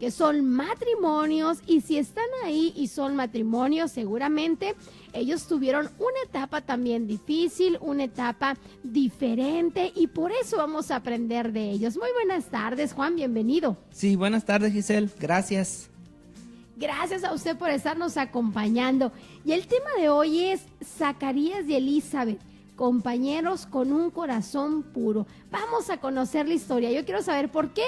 que son matrimonios, y si están ahí y son matrimonios, seguramente ellos tuvieron una etapa también difícil, una etapa diferente, y por eso vamos a aprender de ellos. Muy buenas tardes, Juan, bienvenido. Sí, buenas tardes, Giselle, gracias. Gracias a usted por estarnos acompañando. Y el tema de hoy es Zacarías y Elizabeth, compañeros con un corazón puro. Vamos a conocer la historia. Yo quiero saber por qué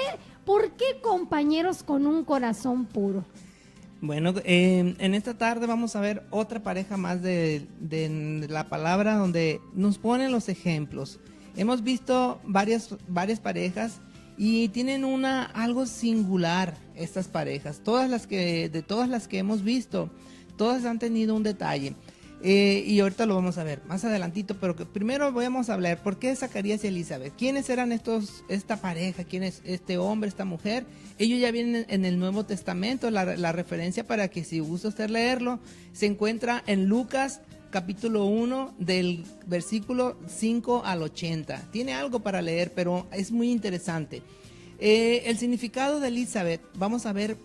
compañeros con un corazón puro. Bueno, en esta tarde vamos a ver otra pareja más de la palabra, donde nos ponen los ejemplos. Hemos visto varias parejas y tienen algo singular estas parejas. De todas las que hemos visto, todas han tenido un detalle. Y ahorita lo vamos a ver más adelantito, pero primero vamos a hablar por qué Zacarías y Elizabeth. ¿Quiénes eran esta pareja? ¿Quién es este hombre, esta mujer? Ellos ya vienen en el Nuevo Testamento. La referencia, para que si gusta usted leerlo, se encuentra en Lucas capítulo 1 del versículo 5 al 80. Tiene algo para leer, pero es muy interesante. El significado de Elizabeth, vamos a ver,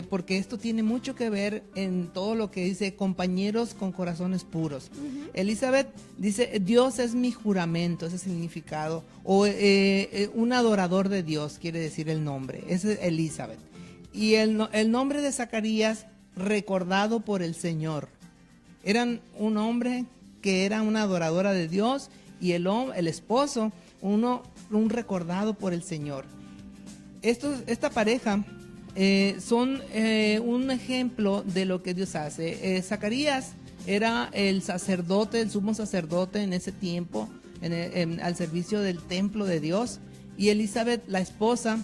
porque esto tiene mucho que ver en todo lo que dice compañeros con corazones puros. Elizabeth dice, Dios es mi juramento, ese es el significado, o un adorador de Dios, quiere decir el nombre, ese es Elizabeth. Y el nombre de Zacarías, recordado por el Señor. Eran un hombre que era una adoradora de Dios, y el esposo, un recordado por el Señor. Esta pareja son un ejemplo de lo que Dios hace. Zacarías era el sacerdote, el sumo sacerdote en ese tiempo, al servicio del templo de Dios, y Elizabeth, la esposa,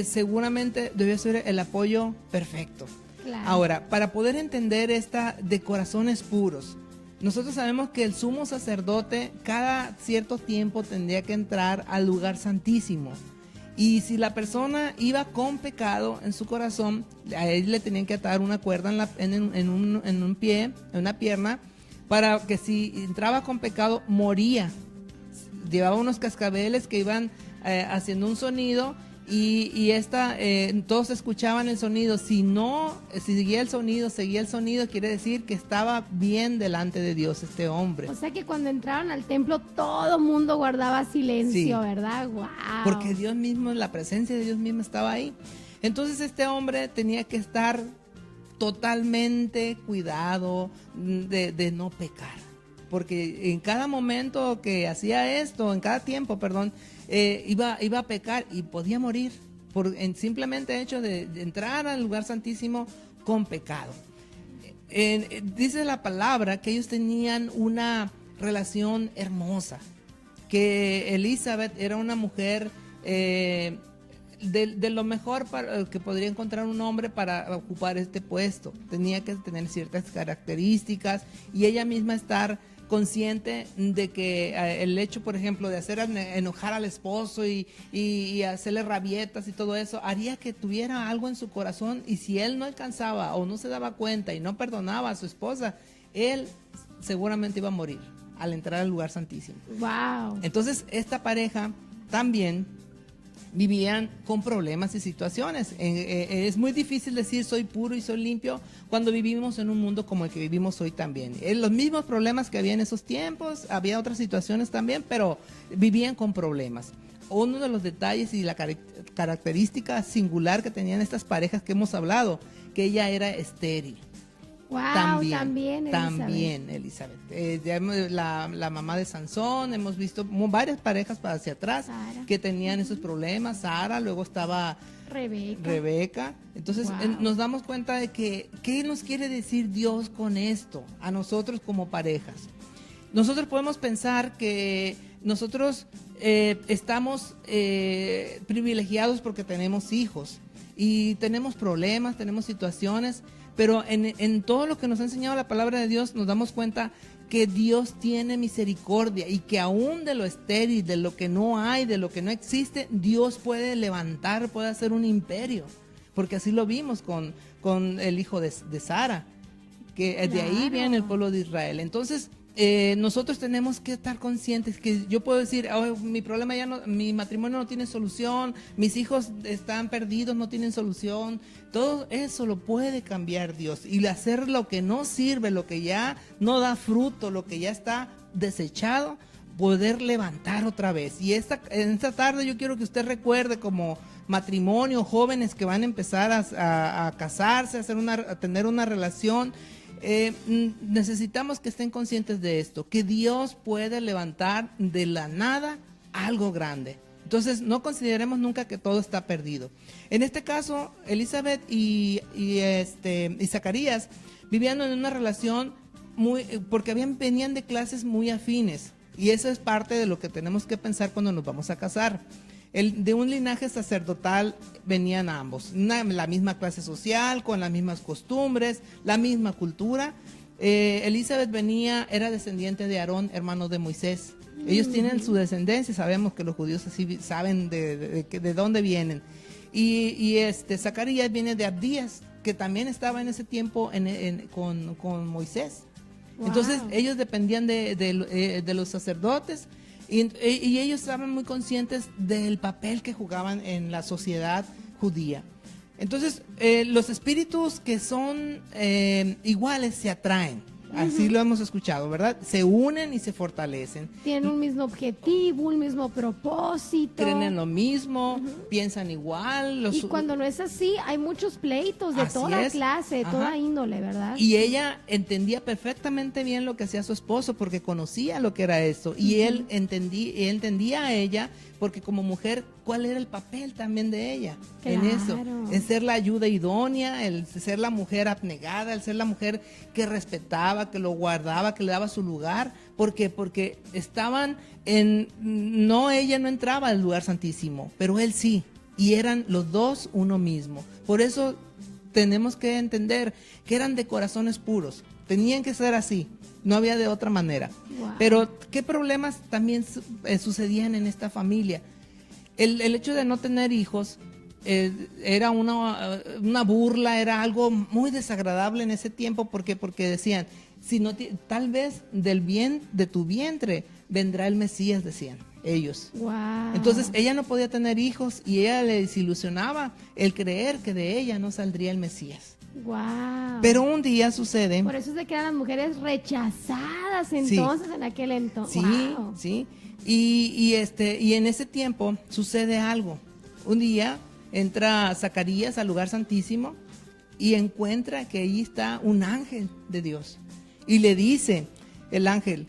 seguramente debió ser el apoyo perfecto. Claro. Ahora, para poder entender esta de corazones puros, nosotros sabemos que el sumo sacerdote cada cierto tiempo tendría que entrar al lugar santísimo. Y si la persona iba con pecado en su corazón, a él le tenían que atar una cuerda en un pie, en una pierna, para que si entraba con pecado, moría. Llevaba unos cascabeles que iban haciendo un sonido, y todos escuchaban el sonido. Si seguía el sonido, quiere decir que estaba bien delante de Dios este hombre. O sea que cuando entraron al templo, todo mundo guardaba silencio, sí, ¿verdad? ¡Wow! Porque Dios mismo, la presencia de Dios mismo estaba ahí. Entonces este hombre tenía que estar totalmente cuidado de no pecar. Porque en cada momento que hacía esto, en cada tiempo, iba a pecar y podía morir por el simplemente hecho de entrar al lugar santísimo con pecado. Dice la palabra que ellos tenían una relación hermosa, que Elizabeth era una mujer de lo mejor que podría encontrar un hombre para ocupar este puesto. Tenía que tener ciertas características y ella misma estar consciente de que el hecho, por ejemplo, de hacer enojar al esposo y hacerle rabietas y todo eso, haría que tuviera algo en su corazón, y si él no alcanzaba o no se daba cuenta y no perdonaba a su esposa, él seguramente iba a morir al entrar al lugar santísimo. Wow. Entonces esta pareja también vivían con problemas y situaciones. Es muy difícil decir soy puro y soy limpio cuando vivimos en un mundo como el que vivimos hoy también. Los mismos problemas que había en esos tiempos, había otras situaciones también, pero vivían con problemas. Uno de los detalles y la característica singular que tenían estas parejas que hemos hablado, que ella era estéril. Wow, también Elizabeth. La mamá de Sansón, hemos visto varias parejas para hacia atrás que tenían esos problemas. Sara, luego estaba Rebeca. Entonces nos damos cuenta de que ¿qué nos quiere decir Dios con esto a nosotros como parejas? Nosotros podemos pensar que nosotros estamos privilegiados porque tenemos hijos y tenemos problemas, tenemos situaciones. Pero en todo lo que nos ha enseñado la palabra de Dios, nos damos cuenta que Dios tiene misericordia, y que aún de lo estéril, de lo que no hay, de lo que no existe, Dios puede levantar, puede hacer un imperio. Porque así lo vimos con el hijo de Sara, que de ahí viene el pueblo de Israel. Entonces, nosotros tenemos que estar conscientes que yo puedo decir, oh, mi problema ya no, mi matrimonio no tiene solución, mis hijos están perdidos, no tienen solución. Todo eso lo puede cambiar Dios, y hacer lo que no sirve, lo que ya no da fruto, lo que ya está desechado, poder levantar otra vez. Y en esta tarde yo quiero que usted recuerde, como matrimonio, jóvenes que van a empezar a casarse, a tener una relación. Necesitamos que estén conscientes de esto, que Dios puede levantar de la nada algo grande. Entonces no consideremos nunca que todo está perdido. En este caso, Elizabeth y Zacarías vivían en una relación porque venían de clases muy afines, y eso es parte de lo que tenemos que pensar cuando nos vamos a casar. De un linaje sacerdotal venían ambos, la misma clase social, con las mismas costumbres, la misma cultura. Elizabeth era descendiente de Aarón, hermano de Moisés. Ellos tienen su descendencia, sabemos que los judíos así saben de dónde vienen. Y Zacarías viene de Abdías, que también estaba en ese tiempo con Moisés. Wow. Entonces ellos dependían de los sacerdotes. Y ellos estaban muy conscientes del papel que jugaban en la sociedad judía. Entonces, los espíritus que son iguales se atraen. Así lo hemos escuchado, ¿verdad? Se unen y se fortalecen. Tienen un mismo objetivo, un mismo propósito. Creen en lo mismo, piensan igual. Y cuando no es así, hay muchos pleitos de toda clase, de toda índole, ¿verdad? Y ella entendía perfectamente bien lo que hacía su esposo, porque conocía lo que era esto. Y él entendía a ella, porque como mujer, ¿cuál era el papel también de ella en eso? En ser la ayuda idónea, el ser la mujer abnegada, el ser la mujer que respetaba, que lo guardaba, que le daba su lugar. ¿Por qué? Porque estaban ella no entraba al lugar santísimo, pero él sí, y eran los dos uno mismo. Por eso tenemos que entender que eran de corazones puros, tenían que ser así. No había de otra manera. Wow. Pero, ¿qué problemas también sucedían en esta familia? El hecho de no tener hijos era una burla, era algo muy desagradable en ese tiempo. Porque decían, tal vez de tu vientre vendrá el Mesías, decían ellos. Wow. Entonces, ella no podía tener hijos, y ella le desilusionaba el creer que de ella no saldría el Mesías. Wow. Pero un día sucede. Por eso es de que eran las mujeres rechazadas entonces, en aquel entonces. Sí, wow. Sí. Y en ese tiempo sucede algo. Un día entra Zacarías al lugar santísimo y encuentra que allí está un ángel de Dios. Y le dice el ángel,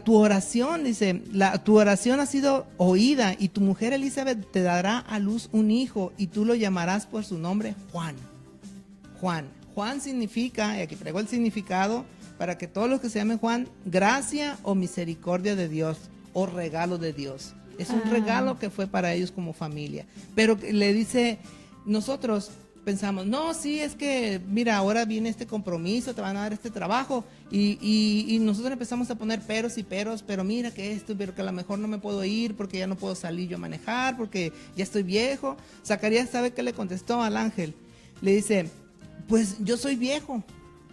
tu oración ha sido oída, y tu mujer Elizabeth te dará a luz un hijo, y tú lo llamarás por su nombre Juan. Juan significa, y aquí traigo el significado para que todos los que se llamen Juan, gracia o misericordia de Dios, o regalo de Dios. Es un regalo que fue para ellos como familia. Pero le dice, nosotros pensamos, no, sí, es que mira, ahora viene este compromiso, te van a dar este trabajo, y nosotros empezamos a poner peros y peros, pero mira que pero que a lo mejor no me puedo ir porque ya no puedo salir yo a manejar, porque ya estoy viejo. Zacarías, ¿sabe qué le contestó al ángel? Le dice, pues yo soy viejo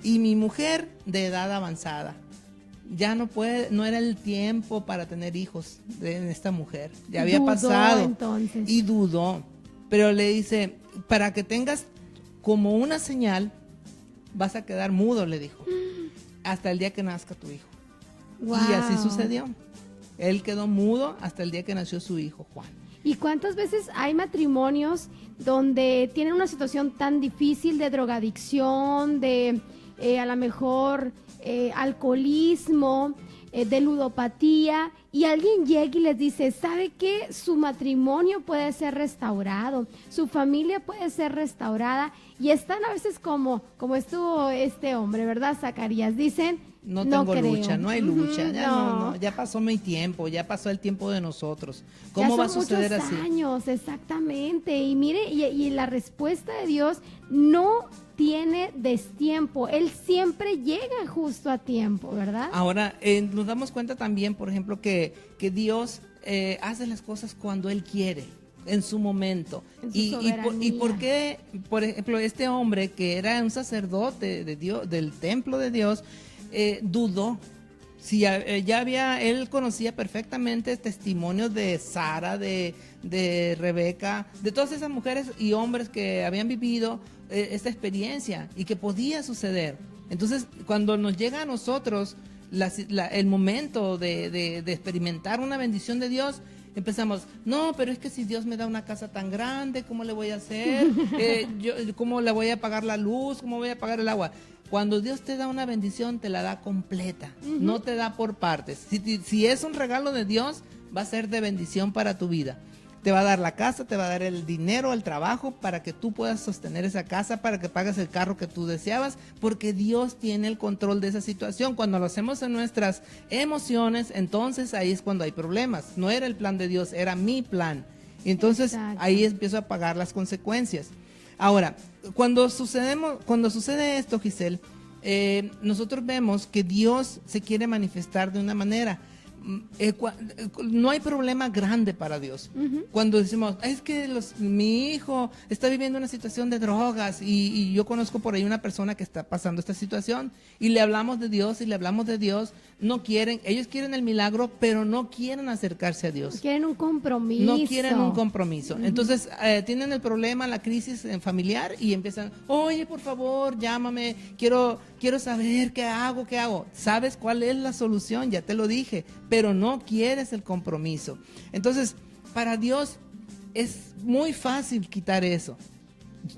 y mi mujer de edad avanzada. Ya no era el tiempo para tener hijos de esta mujer. Ya había pasado. Entonces. Y dudó. Pero le dice, para que tengas como una señal, vas a quedar mudo, le dijo, hasta el día que nazca tu hijo. Wow. Y así sucedió. Él quedó mudo hasta el día que nació su hijo, Juan. ¿Y cuántas veces hay matrimonios donde tienen una situación tan difícil de drogadicción, de a lo mejor alcoholismo, de ludopatía, y alguien llega y les dice, ¿sabe qué? Su matrimonio puede ser restaurado, su familia puede ser restaurada, y están a veces como estuvo este hombre, ¿verdad, Zacarías? Dicen, no tengo lucha, no hay lucha, ya pasó mi tiempo, ya pasó el tiempo de nosotros. ¿Cómo va a suceder así? Muchos años, exactamente. Y mire, y la respuesta de Dios no tiene destiempo, Él siempre llega justo a tiempo, ¿verdad? Ahora, nos damos cuenta también, por ejemplo, que Dios hace las cosas cuando Él quiere, en su momento. ¿Y por qué, por ejemplo, este hombre que era un sacerdote de Dios, del templo de Dios, dudó. Si él conocía perfectamente testimonios de Sara, de Rebeca, de todas esas mujeres y hombres que habían vivido esta experiencia y que podía suceder. Entonces, cuando nos llega a nosotros el momento de experimentar una bendición de Dios, empezamos, no, pero es que si Dios me da una casa tan grande, ¿cómo le voy a hacer? ¿Cómo le voy a pagar la luz? ¿Cómo voy a pagar el agua? Cuando Dios te da una bendición, te la da completa, no te da por partes. Si es un regalo de Dios, va a ser de bendición para tu vida. Te va a dar la casa, te va a dar el dinero, el trabajo, para que tú puedas sostener esa casa, para que pagues el carro que tú deseabas, porque Dios tiene el control de esa situación. Cuando lo hacemos en nuestras emociones, entonces ahí es cuando hay problemas. No era el plan de Dios, era mi plan. Y entonces ahí empiezo a pagar las consecuencias. Ahora, cuando sucede esto, Giselle, nosotros vemos que Dios se quiere manifestar de una manera. No hay problema grande para Dios. Cuando decimos, es que mi hijo está viviendo una situación de drogas y yo conozco por ahí una persona que está pasando esta situación y le hablamos de Dios no quieren, ellos quieren el milagro, pero no quieren acercarse a Dios. Quieren un compromiso. No quieren un compromiso. Entonces tienen el problema, la crisis familiar y empiezan, oye, por favor, llámame, quiero saber qué hago. ¿Sabes cuál es la solución? Ya te lo dije, pero no quieres el compromiso. Entonces, para Dios es muy fácil quitar eso.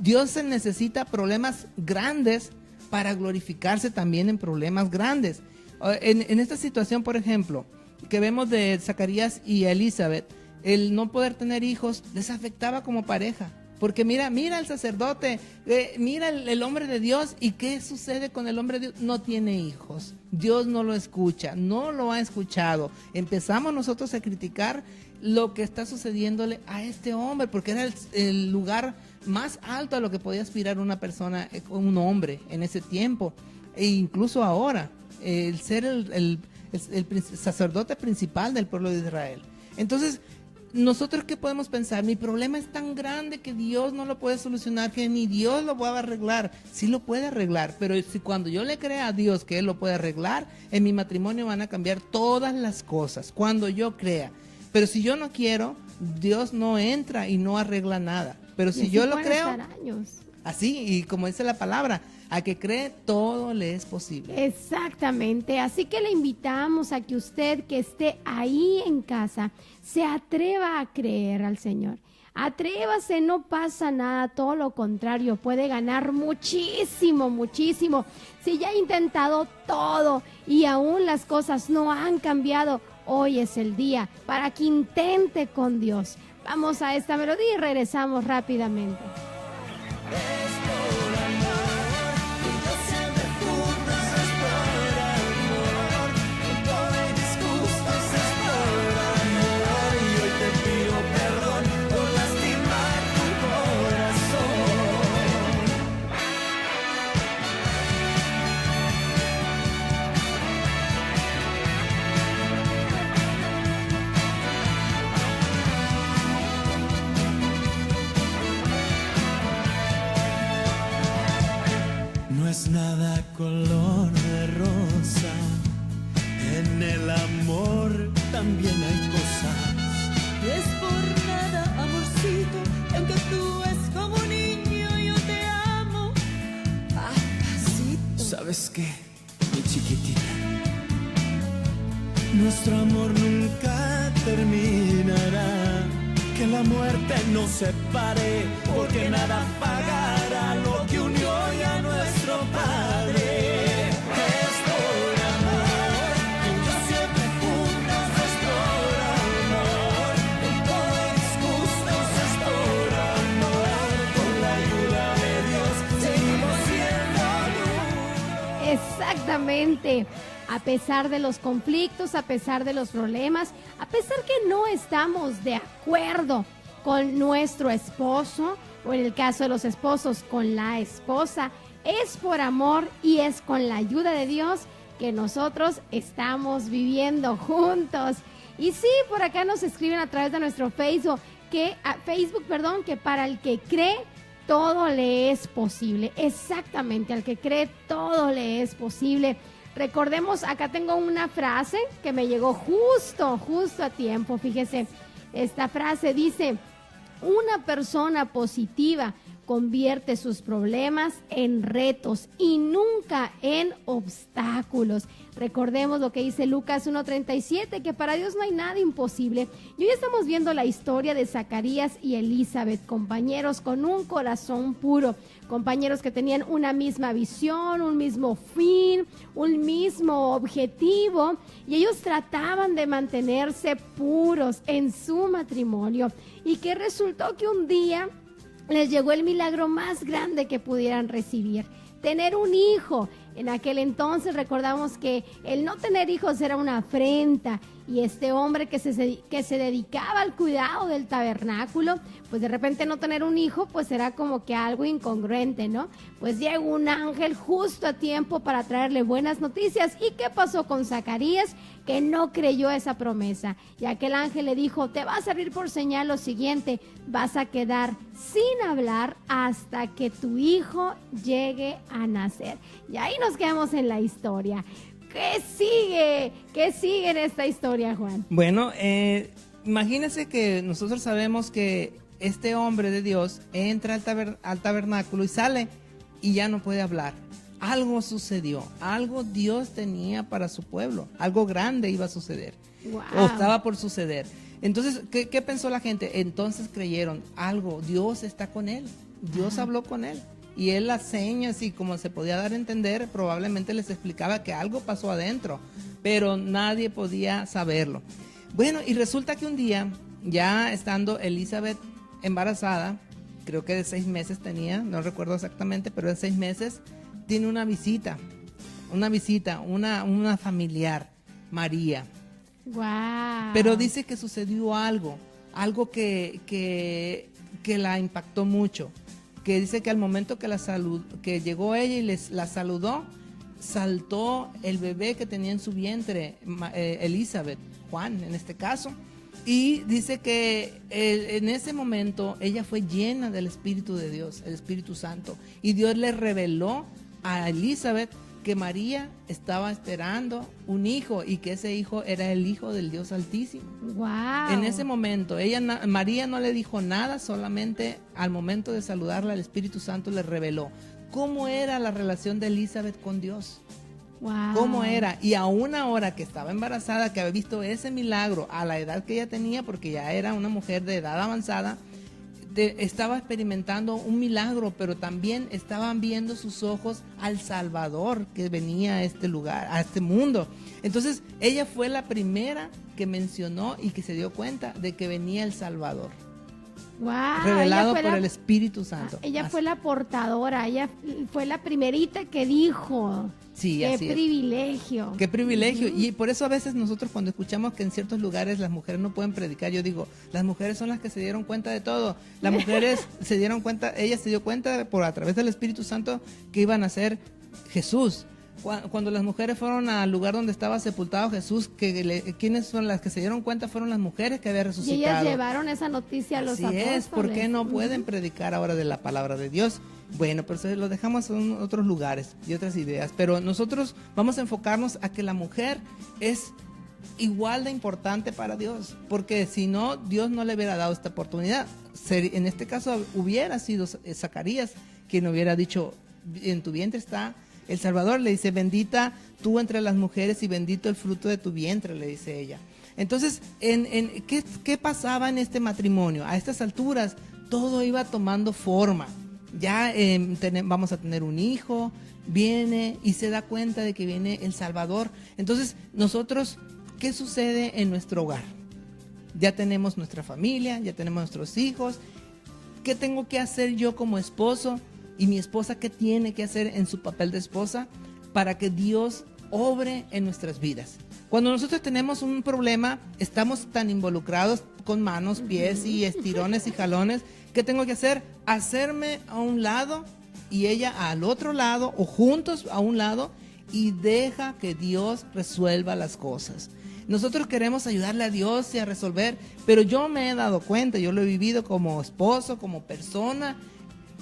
Dios se necesita problemas grandes para glorificarse también en problemas grandes. En esta situación, por ejemplo, que vemos de Zacarías y Elizabeth, el no poder tener hijos les afectaba como pareja. Porque mira el sacerdote, mira el hombre de Dios, ¿y qué sucede con el hombre de Dios? No tiene hijos, Dios no lo escucha, no lo ha escuchado. Empezamos nosotros a criticar lo que está sucediéndole a este hombre, porque era el lugar más alto a lo que podía aspirar una persona, un hombre en ese tiempo, e incluso ahora, el ser el sacerdote principal del pueblo de Israel. Entonces, ¿nosotros qué podemos pensar? Mi problema es tan grande que Dios no lo puede solucionar, que ni Dios lo puede arreglar. Sí lo puede arreglar, pero si cuando yo le crea a Dios que Él lo puede arreglar, en mi matrimonio van a cambiar todas las cosas, cuando yo crea. Pero si yo no quiero, Dios no entra y no arregla nada. Pero si yo lo creo, así, y como dice la palabra, a que cree, todo le es posible. Exactamente, así que le invitamos a que usted que esté ahí en casa se atreva a creer al Señor. Atrévase, no pasa nada, todo lo contrario, puede ganar muchísimo, muchísimo. Si ya ha intentado todo y aún las cosas no han cambiado, hoy es el día para que intente con Dios. Vamos a esta melodía y regresamos rápidamente. No es nada color de rosa, en el amor también hay cosas. No es por nada, amorcito, aunque tú es como un niño, yo te amo, papacito. ¿Sabes qué, mi chiquitita? Nuestro amor nunca terminará. Que la muerte nos separe, porque nada pagará lo que unió ya a nuestro Padre. Es por amor, que siempre juntos es por amor. En todos justos es por amor. Con la ayuda de Dios seguimos siendo luz. Exactamente. A pesar de los conflictos, a pesar de los problemas, a pesar que no estamos de acuerdo con nuestro esposo, o en el caso de los esposos con la esposa, es por amor y es con la ayuda de Dios que nosotros estamos viviendo juntos. Y sí, por acá nos escriben a través de nuestro Facebook, que para el que cree, todo le es posible. Exactamente, al que cree, todo le es posible. Recordemos, acá tengo una frase que me llegó justo a tiempo. Fíjese, esta frase dice: una persona positiva convierte sus problemas en retos y nunca en obstáculos. Recordemos lo que dice Lucas 1:37, que para Dios no hay nada imposible. Y hoy estamos viendo la historia de Zacarías y Elizabeth, compañeros con un corazón puro, compañeros que tenían una misma visión, un mismo fin, un mismo objetivo, y ellos trataban de mantenerse puros en su matrimonio. Y que resultó que un día les llegó el milagro más grande que pudieran recibir: tener un hijo. En aquel entonces recordamos que el no tener hijos era una afrenta, y este hombre que se dedicaba al cuidado del tabernáculo, pues de repente no tener un hijo, pues era como que algo incongruente, ¿no? Pues llegó un ángel justo a tiempo para traerle buenas noticias. ¿Y qué pasó con Zacarías? Que no creyó esa promesa, y aquel ángel le dijo: te va a servir por señal lo siguiente: vas a quedar sin hablar hasta que tu hijo llegue a nacer. Y ahí nos quedamos en la historia. ¿Qué sigue? ¿Qué sigue en esta historia, Juan? Bueno, imagínense que nosotros sabemos que este hombre de Dios entra al tabernáculo y sale y ya no puede hablar. Algo sucedió, algo Dios tenía para su pueblo, algo grande iba a suceder, Wow. o estaba por suceder. Entonces, ¿qué pensó la gente? Entonces creyeron, algo, Dios está con él, Dios habló con él. Y él las señas y como se podía dar a entender, probablemente les explicaba que algo pasó adentro, pero nadie podía saberlo. Bueno, y resulta que un día, ya estando Elizabeth embarazada, creo que de 6 meses tenía, no recuerdo exactamente, pero de 6 meses, tiene una visita, una familiar, María. Wow. Pero dice que sucedió algo que la impactó mucho. Que dice que al momento que llegó ella y la saludó, saltó el bebé que tenía en su vientre, Elizabeth, Juan en este caso, y dice que en ese momento ella fue llena del Espíritu de Dios, el Espíritu Santo, y Dios le reveló a Elizabeth que María estaba esperando un hijo y que ese hijo era el Hijo del Dios Altísimo. Wow. En ese momento, María no le dijo nada, solamente al momento de saludarla, el Espíritu Santo le reveló cómo era la relación de Elizabeth con Dios. Wow. Cómo era, y aún ahora que estaba embarazada, que había visto ese milagro a la edad que ella tenía, porque ya era una mujer de edad avanzada, estaba experimentando un milagro, pero también estaban viendo sus ojos al Salvador que venía a este lugar, a este mundo. Entonces ella fue la primera que mencionó y que se dio cuenta de que venía el Salvador. Wow, revelado por el Espíritu Santo. Ella fue la portadora, ella fue la primerita que dijo. Sí, qué así es. privilegio. Qué privilegio. Y por eso a veces nosotros cuando escuchamos que en ciertos lugares las mujeres no pueden predicar, yo digo, las mujeres son las que se dieron cuenta de todo. Las mujeres se dieron cuenta, ella se dio cuenta a través del Espíritu Santo que iban a ser Jesús. Cuando las mujeres fueron al lugar donde estaba sepultado Jesús, ¿quiénes son las que se dieron cuenta? Fueron las mujeres que había resucitado. Y ellas llevaron esa noticia a los apóstoles. Así es, ¿por qué no pueden predicar ahora de la palabra de Dios? Bueno, pero eso lo dejamos en otros lugares y otras ideas. Pero nosotros vamos a enfocarnos a que la mujer es igual de importante para Dios, porque si no, Dios no le hubiera dado esta oportunidad. En este caso hubiera sido Zacarías quien hubiera dicho, en tu vientre está el Salvador. Le dice, bendita tú entre las mujeres y bendito el fruto de tu vientre, le dice ella. Entonces, ¿qué pasaba en este matrimonio? A estas alturas, todo iba tomando forma. Ya vamos a tener un hijo, viene y se da cuenta de que viene el Salvador. Entonces, nosotros, ¿qué sucede en nuestro hogar? Ya tenemos nuestra familia, ya tenemos nuestros hijos. ¿Qué tengo que hacer yo como esposo? Y mi esposa, ¿qué tiene que hacer en su papel de esposa para que Dios obre en nuestras vidas? Cuando nosotros tenemos un problema, estamos tan involucrados con manos, pies y estirones y jalones. ¿Qué tengo que hacer? Hacerme a un lado y ella al otro lado, o juntos a un lado, y deja que Dios resuelva las cosas. Nosotros queremos ayudarle a Dios y a resolver, pero yo me he dado cuenta, yo lo he vivido como esposo, como persona,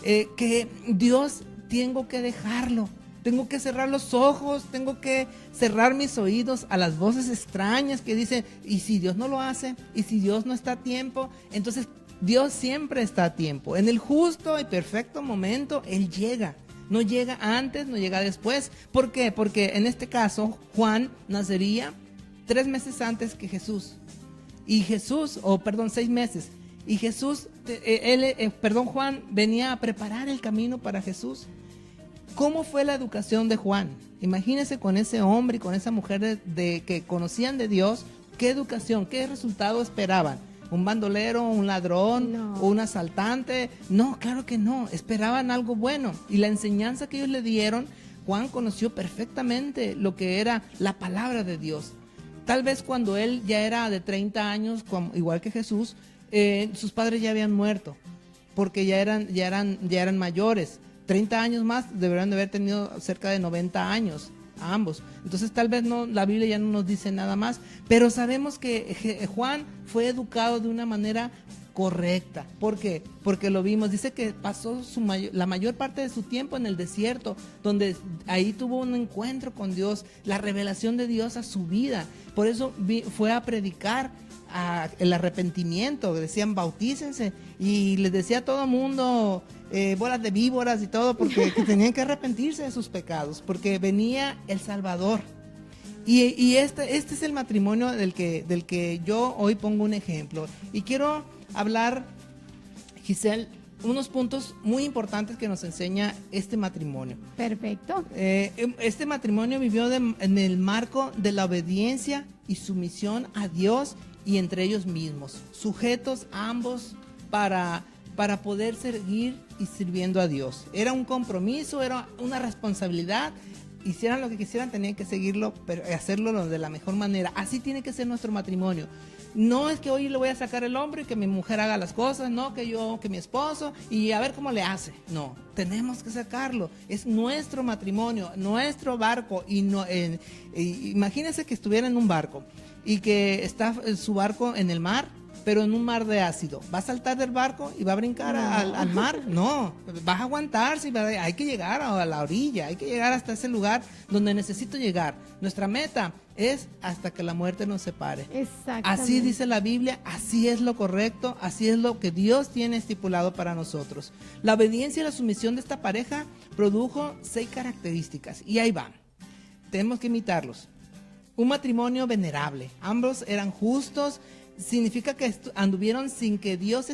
que Dios tengo que dejarlo Tengo que cerrar los ojos, tengo que cerrar mis oídos a las voces extrañas que dicen, ¿y si Dios no lo hace? ¿Y si Dios no está a tiempo? Entonces, Dios siempre está a tiempo. En el justo y perfecto momento, Él llega. No llega antes, no llega después. ¿Por qué? Porque en este caso, Juan nacería 3 meses antes que Jesús. Y Jesús, 6 meses. Y Jesús, Juan venía a preparar el camino para Jesús. ¿Cómo fue la educación de Juan? Imagínense con ese hombre y con esa mujer que conocían de Dios, ¿qué educación, qué resultado esperaban? ¿Un bandolero, un ladrón, No. un asaltante? No, claro que no, esperaban algo bueno. Y la enseñanza que ellos le dieron, Juan conoció perfectamente lo que era la palabra de Dios. Tal vez cuando él ya era de 30 años, igual que Jesús, sus padres ya habían muerto, porque ya eran mayores. 30 años más deberían de haber tenido cerca de 90 años, ambos. Entonces tal vez no, la Biblia ya no nos dice nada más, pero sabemos que Juan fue educado de una manera correcta. ¿Por qué? Porque lo vimos, dice que pasó la mayor parte de su tiempo en el desierto, donde ahí tuvo un encuentro con Dios, la revelación de Dios a su vida. Por eso fue a predicar el arrepentimiento, decían bautícense, y les decía a todo mundo bolas de víboras y todo, porque que tenían que arrepentirse de sus pecados, porque venía el Salvador. Y este es el matrimonio del que yo hoy pongo un ejemplo. Y quiero hablar, Giselle, unos puntos muy importantes que nos enseña este matrimonio. Perfecto. Este matrimonio vivió en el marco de la obediencia y sumisión a Dios y entre ellos mismos, sujetos ambos para poder seguir y sirviendo a Dios. Era un compromiso, era una responsabilidad. Hicieran lo que quisieran, tenían que seguirlo, pero hacerlo de la mejor manera. Así tiene que ser nuestro matrimonio. No es que hoy le voy a sacar el hombro y que mi mujer haga las cosas, no que mi esposo y a ver cómo le hace. No, tenemos que sacarlo. Es nuestro matrimonio, nuestro barco. Imagínense que estuviera en un barco y que está su barco en el mar, pero en un mar de ácido. ¿Va a saltar del barco y va a brincar al mar? No, vas a aguantar, hay que llegar a la orilla, hay que llegar hasta ese lugar donde necesito llegar. Nuestra meta es hasta que la muerte nos separe. Exactamente. Así dice la Biblia, así es lo correcto, así es lo que Dios tiene estipulado para nosotros. La obediencia y la sumisión de esta pareja produjo 6 características, y ahí van. Tenemos que imitarlos. Un matrimonio venerable, ambos eran justos. Significa que anduvieron sin que Dios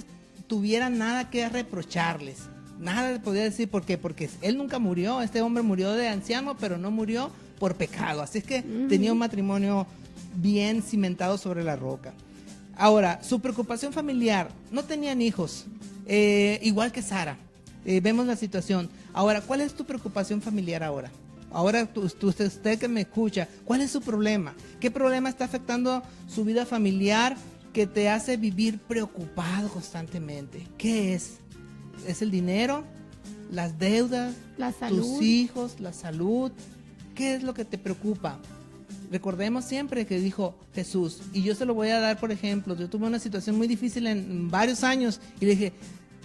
tuviera nada que reprocharles. Nada le podía decir. ¿Por qué? Porque él nunca murió. Este hombre murió de anciano, pero no murió por pecado. Así es que tenía un matrimonio bien cimentado sobre la roca. Ahora, su preocupación familiar. No tenían hijos. Igual que Sara. Vemos la situación. Ahora, ¿cuál es tu preocupación familiar ahora? Ahora usted que me escucha, ¿cuál es su problema? ¿Qué problema está afectando su vida familiar que te hace vivir preocupado constantemente? ¿Qué es? ¿Es el dinero? ¿Las deudas? La salud. ¿Tus hijos? ¿La salud? ¿Qué es lo que te preocupa? Recordemos siempre que dijo Jesús, y yo se lo voy a dar por ejemplo. Yo tuve una situación muy difícil en varios años y le dije,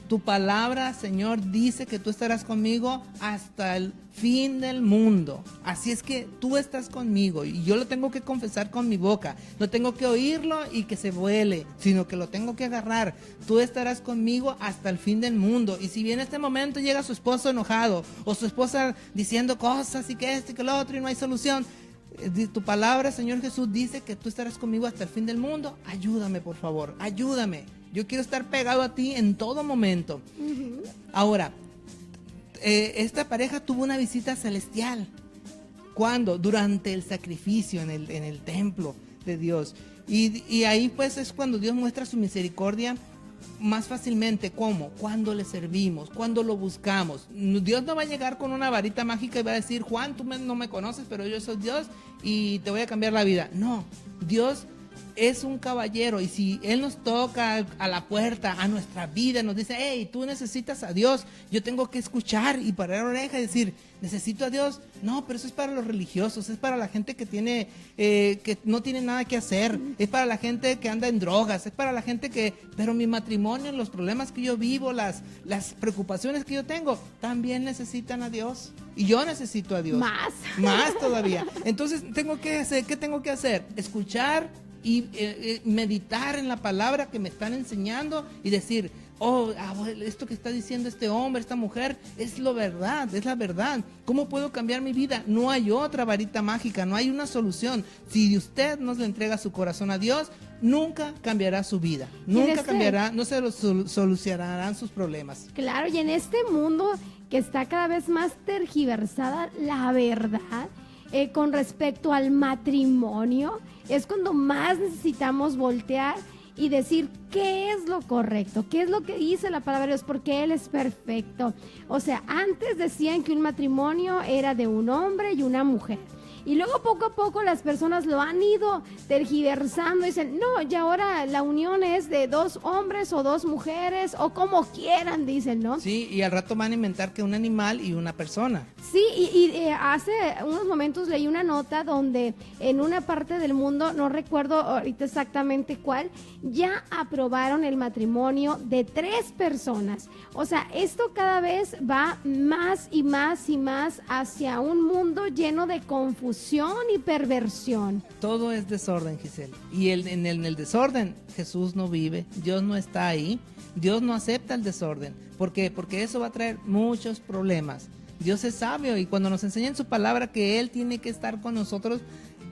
tu palabra, Señor, dice que tú estarás conmigo hasta el fin del mundo. Así es que tú estás conmigo y yo lo tengo que confesar con mi boca. No tengo que oírlo y que se vuele, sino que lo tengo que agarrar. Tú estarás conmigo hasta el fin del mundo. Y si bien en este momento llega su esposo enojado o su esposa diciendo cosas y que esto y que lo otro y no hay solución, tu palabra, Señor Jesús, dice que tú estarás conmigo hasta el fin del mundo. Ayúdame, por favor, ayúdame. Yo quiero estar pegado a ti en todo momento. Ahora, esta pareja tuvo una visita celestial. ¿Cuándo? Durante el sacrificio en el templo de Dios. Y ahí pues es cuando Dios muestra su misericordia más fácilmente. ¿Cómo? Cuando le servimos, cuando lo buscamos. Dios no va a llegar con una varita mágica y va a decir, Juan, tú no me conoces, pero yo soy Dios y te voy a cambiar la vida. No, Dios es un caballero, y si Él nos toca a la puerta, a nuestra vida, nos dice, hey, tú necesitas a Dios, yo tengo que escuchar y parar la oreja y decir, necesito a Dios. No, pero eso es para los religiosos, es para la gente que tiene, que no tiene nada que hacer, es para la gente que anda en drogas, es para la gente que, pero mi matrimonio, los problemas que yo vivo, las preocupaciones que yo tengo, también necesitan a Dios. Y yo necesito a Dios. Más todavía. Entonces, tengo que hacer, ¿qué tengo que hacer? Escuchar y meditar en la palabra que me están enseñando y decir, esto que está diciendo este hombre, esta mujer, es la verdad. ¿Cómo puedo cambiar mi vida? No hay otra varita mágica, no hay una solución. Si usted no le entrega su corazón a Dios, nunca cambiará su vida, nunca cambiará, no se solucionarán sus problemas. Claro, y en este mundo que está cada vez más tergiversada la verdad, con respecto al matrimonio, es cuando más necesitamos voltear y decir qué es lo correcto, qué es lo que dice la palabra de Dios, porque Él es perfecto. O sea, antes decían que un matrimonio era de un hombre y una mujer. Y luego poco a poco las personas lo han ido tergiversando y dicen, no, y ahora la unión es de 2 hombres o 2 mujeres o como quieran, dicen, ¿no? Sí, y al rato van a inventar que un animal y una persona. Sí, y hace unos momentos leí una nota donde en una parte del mundo, no recuerdo ahorita exactamente cuál, ya aprobaron el matrimonio de 3 personas. O sea, esto cada vez va más y más y más hacia un mundo lleno de confusión y perversión. Todo es desorden, Giselle. Y en el desorden Jesús no vive, Dios no está ahí, Dios no acepta el desorden. ¿Por qué? Porque eso va a traer muchos problemas. Dios es sabio y cuando nos enseña en su palabra que Él tiene que estar con nosotros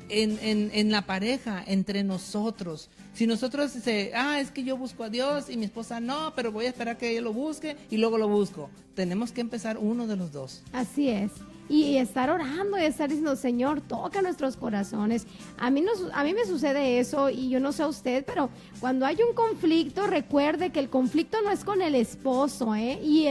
en la pareja, entre nosotros. Si nosotros es que yo busco a Dios y mi esposa no, pero voy a esperar que ella lo busque y luego lo busco. Tenemos que empezar uno de los dos. Así es. Y estar orando y estar diciendo, Señor, toca nuestros corazones. A mí me sucede eso y yo no sé a usted, pero cuando hay un conflicto, recuerde que el conflicto no es con el esposo, y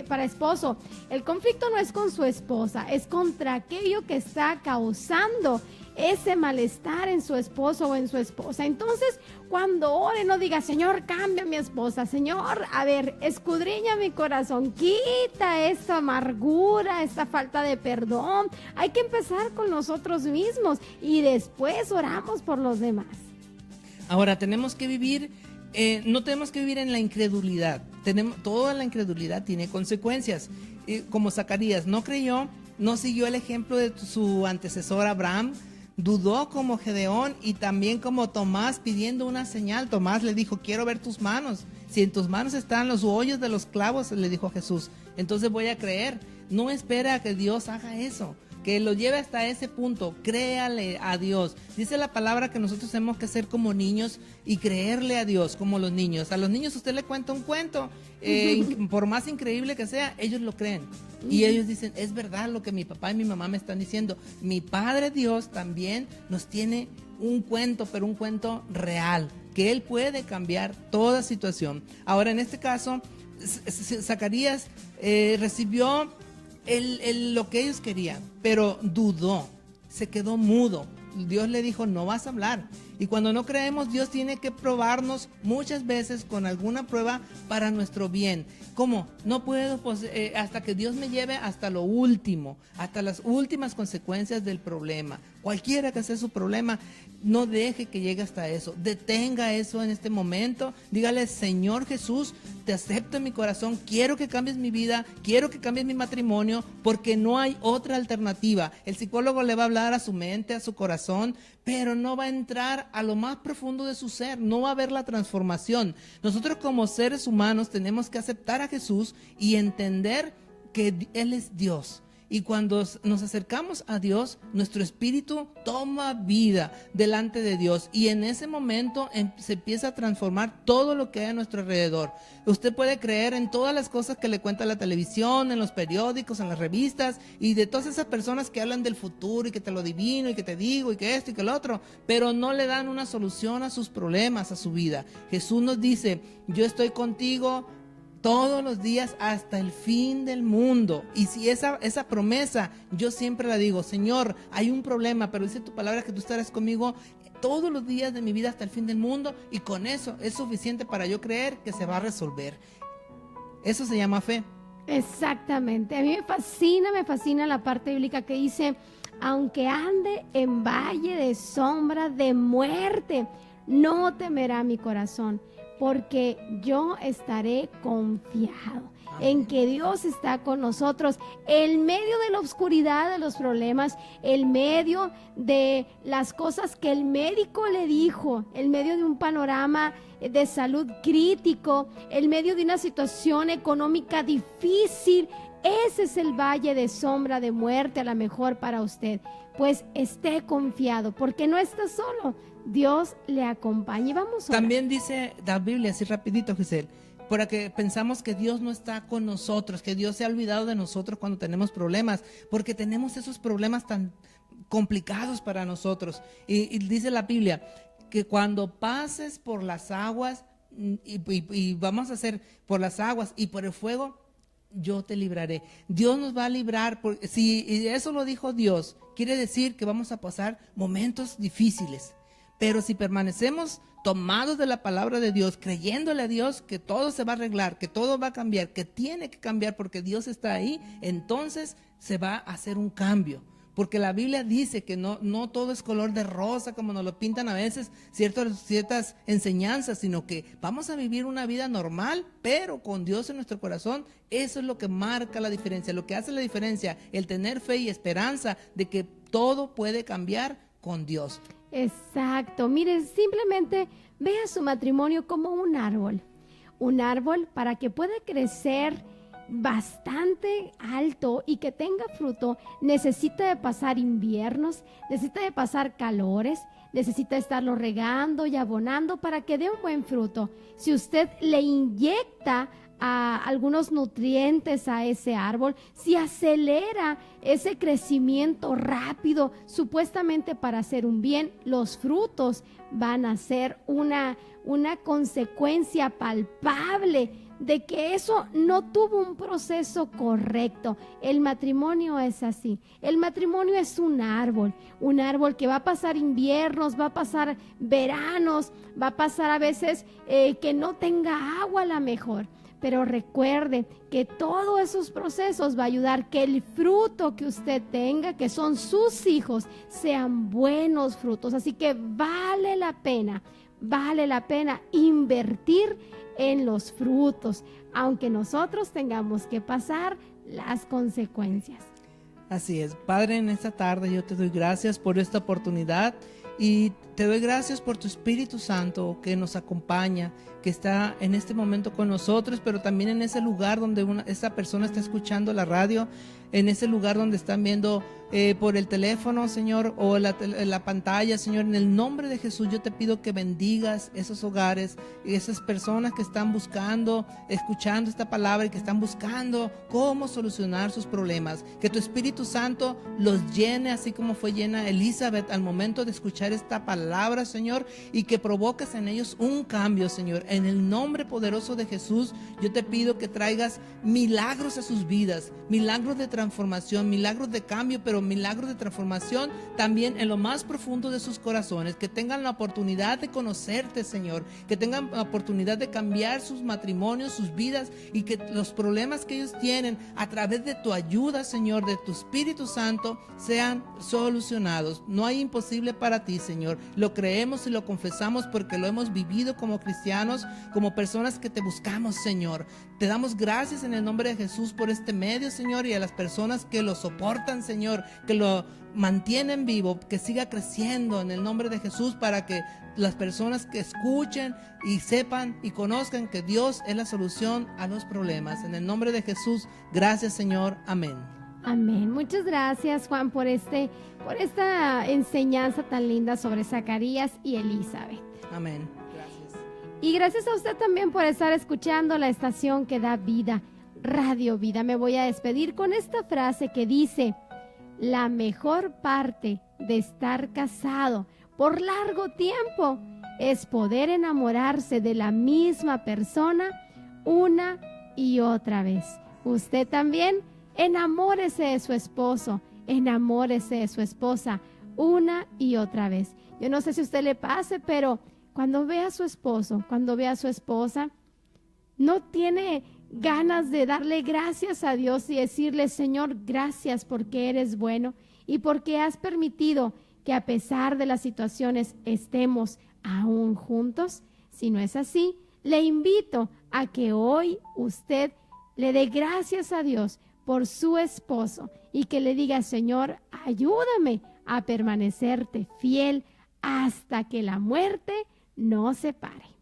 para esposo, el conflicto no es con su esposa, es contra aquello que está causando ese malestar en su esposo o en su esposa. Entonces, cuando ore, no diga, Señor, cambia a mi esposa, Señor, a ver, escudriña mi corazón, quita esta amargura, esta falta de perdón. Hay que empezar con nosotros mismos y después oramos por los demás. Ahora, tenemos que vivir, no tenemos que vivir en la incredulidad. Toda la incredulidad tiene consecuencias. Como Zacarías no creyó, no siguió el ejemplo de su antecesor Abraham, dudó como Gedeón y también como Tomás pidiendo una señal. Tomás le dijo, quiero ver tus manos. Si en tus manos están los hoyos de los clavos, le dijo Jesús, entonces voy a creer. No espera a que Dios haga eso, que lo lleve hasta ese punto. Créale a Dios. Dice la palabra que nosotros tenemos que ser como niños y creerle a Dios como los niños. A los niños usted le cuenta un cuento, por más increíble que sea, ellos lo creen. Y ellos dicen, es verdad lo que mi papá y mi mamá me están diciendo. Mi Padre Dios también nos tiene un cuento, pero un cuento real, que Él puede cambiar toda situación. Ahora, en este caso, Zacarías recibió lo que ellos querían, pero dudó, se quedó mudo. Dios le dijo, no vas a hablar. Y cuando no creemos, Dios tiene que probarnos muchas veces con alguna prueba para nuestro bien. ¿Cómo? No puedo, hasta que Dios me lleve hasta lo último, hasta las últimas consecuencias del problema. Cualquiera que sea su problema, no deje que llegue hasta eso. Detenga eso en este momento. Dígale, Señor Jesús, te acepto en mi corazón. Quiero que cambies mi vida, quiero que cambies mi matrimonio, porque no hay otra alternativa. El psicólogo le va a hablar a su mente, a su corazón, pero no va a entrar a lo más profundo de su ser, no va a haber la transformación. Nosotros como seres humanos tenemos que aceptar a Jesús y entender que Él es Dios. Y cuando nos acercamos a Dios, nuestro espíritu toma vida delante de Dios y en ese momento se empieza a transformar todo lo que hay a nuestro alrededor. Usted puede creer en todas las cosas que le cuenta la televisión, en los periódicos, en las revistas y de todas esas personas que hablan del futuro y que te lo adivino y que te digo y que esto y que lo otro, pero no le dan una solución a sus problemas, a su vida. Jesús nos dice, yo estoy contigo todos los días hasta el fin del mundo. Y si esa promesa, yo siempre la digo, Señor, hay un problema, pero dice tu palabra que tú estarás conmigo todos los días de mi vida hasta el fin del mundo, y con eso es suficiente para yo creer que se va a resolver. Eso se llama fe. Exactamente. A mí me fascina la parte bíblica que dice, aunque ande en valle de sombra de muerte, no temerá mi corazón, porque yo estaré confiado en que Dios está con nosotros en medio de la oscuridad de los problemas, en medio de las cosas que el médico le dijo, en medio de un panorama de salud crítico, en medio de una situación económica difícil. Ese es el valle de sombra de muerte a lo mejor para usted. Pues esté confiado, porque no está solo. Dios le acompaña. Y vamos a orar. También dice la Biblia, así rapidito, Giselle, porque pensamos que Dios no está con nosotros, que Dios se ha olvidado de nosotros cuando tenemos problemas, porque tenemos esos problemas tan complicados para nosotros. Y dice la Biblia que cuando pases por las aguas, y vamos a hacer por las aguas y por el fuego, yo te libraré. Dios nos va a librar. Si eso lo dijo Dios, quiere decir que vamos a pasar momentos difíciles. Pero si permanecemos tomados de la palabra de Dios, creyéndole a Dios que todo se va a arreglar, que todo va a cambiar, que tiene que cambiar porque Dios está ahí, entonces se va a hacer un cambio. Porque la Biblia dice que no todo es color de rosa como nos lo pintan a veces ciertas enseñanzas, sino que vamos a vivir una vida normal, pero con Dios en nuestro corazón. Eso es lo que marca la diferencia, lo que hace la diferencia, el tener fe y esperanza de que todo puede cambiar con Dios. Exacto. Mire, simplemente vea su matrimonio como un árbol. Un árbol para que pueda crecer bastante alto y que tenga fruto, necesita de pasar inviernos, necesita de pasar calores, necesita estarlo regando y abonando para que dé un buen fruto. Si usted le inyecta algunos nutrientes a ese árbol, si acelera ese crecimiento rápido, supuestamente para hacer un bien, los frutos van a ser una consecuencia palpable de que eso no tuvo un proceso correcto. El matrimonio es así. El matrimonio es un árbol que va a pasar inviernos, va a pasar veranos, va a pasar a veces que no tenga agua a la mejor. Pero recuerde que todos esos procesos va a ayudar que el fruto que usted tenga, que son sus hijos, sean buenos frutos. Así que vale la pena invertir en los frutos, aunque nosotros tengamos que pasar las consecuencias. Así es. Padre, en esta tarde yo te doy gracias por esta oportunidad y te doy gracias por tu Espíritu Santo que nos acompaña, que está en este momento con nosotros, pero también en ese lugar donde esa persona está escuchando la radio, en ese lugar donde están viendo por el teléfono, Señor, o la pantalla, Señor. En el nombre de Jesús yo te pido que bendigas esos hogares y esas personas que están buscando, escuchando esta palabra y que están buscando cómo solucionar sus problemas. Que tu Espíritu Santo los llene así como fue llena Elizabeth al momento de escuchar esta palabra, Señor, y que provoques en ellos un cambio, Señor. En el nombre poderoso de Jesús yo te pido que traigas milagros a sus vidas, milagros de transformación, milagros de cambio, pero milagros de transformación también en lo más profundo de sus corazones, que tengan la oportunidad de conocerte, Señor, que tengan la oportunidad de cambiar sus matrimonios, sus vidas, y que los problemas que ellos tienen a través de tu ayuda, Señor, de tu Espíritu Santo, sean solucionados. No hay imposible para ti, Señor. Lo creemos y lo confesamos porque lo hemos vivido como cristianos, como personas que te buscamos, Señor. Te damos gracias en el nombre de Jesús por este medio, Señor, y a las personas que lo soportan, Señor, que lo mantienen vivo, que siga creciendo en el nombre de Jesús, para que las personas que escuchen y sepan y conozcan que Dios es la solución a los problemas. En el nombre de Jesús, gracias, Señor. Amén. Amén. Muchas gracias, Juan, por esta enseñanza tan linda sobre Zacarías y Elizabeth. Amén. Gracias. Y gracias a usted también por estar escuchando la estación que da vida, Radio Vida. Me voy a despedir con esta frase que dice: la mejor parte de estar casado por largo tiempo es poder enamorarse de la misma persona una y otra vez. Usted también enamórese de su esposo, enamórese de su esposa una y otra vez. Yo no sé si a usted le pase, pero cuando ve a su esposo, cuando ve a su esposa, no tiene ganas de darle gracias a Dios y decirle, Señor, gracias porque eres bueno y porque has permitido que a pesar de las situaciones estemos aún juntos. Si no es así, le invito a que hoy usted le dé gracias a Dios por su esposo y que le diga, Señor, ayúdame a permanecerte fiel hasta que la muerte nos separe.